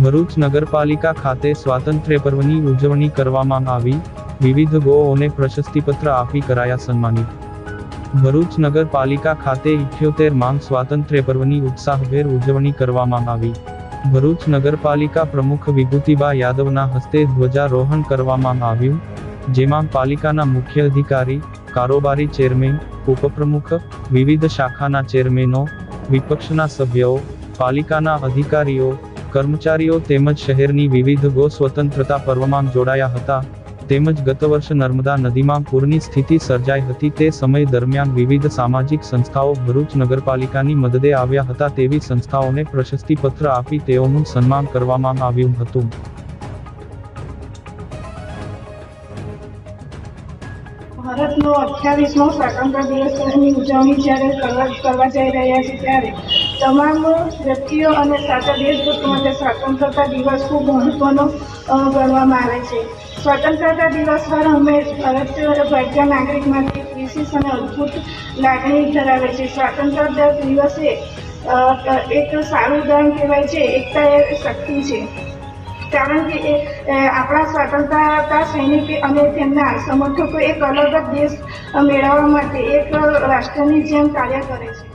ભરૂચ નગરપાલિકા ખાતે સ્વાતંત્ર્ય પર્વની ઉજવણી કરવામાં આવી. વિવિધ ગોઓને પ્રશસ્તિપત્ર આપી કરાયા સન્માનિત. ભરૂચ નગરપાલિકા ખાતે 78માંગ સ્વાતંત્ર્ય પર્વની ઉત્સાહભેર ઉજવણી કરવામાં આવી. ભરૂચ નગરપાલિકા પ્રમુખ વિભૂતિબા યાદવના હસ્તે ધ્વજારોહણ કરવામાં આવ્યું, જેમાં પાલિકાના મુખ્ય અધિકારી, કારોબારી ચેરમેન, ઉપપ્રમુખ, વિવિધ શાખાના ચેરમેનો, વિપક્ષના સભ્યો, પાલિકાના અધિકારીઓ, કર્મચારીઓ તેમજ શહેરની વિવિધ ગો સ્વતંત્રતા પર્વમાં જોડાયા હતા. તેમજ ગત વર્ષ નર્મદા નદીમાં પૂરની સ્થિતિ સર્જાઈ હતી તે સમય દરમિયાન વિવિધ સામાજિક સંસ્થાઓ ભરૂચ નગરપાલિકાની મદદે આવ્યા હતા. તેવી સંસ્થાઓને પ્રશસ્તિપત્ર આપી તેઓનું સન્માન કરવામાં આવ્યું હતું. ભારતનો 28મો સ્વાતંત્ર્ય દિવસની ઉજવણી જ્યારે કરવા જઈ રહ્યા છે ત્યારે તમામ વ્યક્તિઓ અને સાચા દેશભક્તો માટે સ્વતંત્રતા દિવસ ખૂબ મહત્વનો ગણવામાં આવે છે. સ્વતંત્રતા દિવસ હર હંમેશ ભારતીય નાગરિક માટે વિશેષ અને અદ્ભુત લાગણી ધરાવે છે. સ્વતંત્રતા દિવસે એક સારું ઉદાહરણ કહેવાય છે. એકતા એ શક્તિ છે, કારણ કે આપણા સ્વતંત્રતા સૈનિક અને તેમના સમર્થકો એક અલગ જ દેશ મેળવવા માટે એક રાષ્ટ્રની જેમ કાર્ય કરે છે.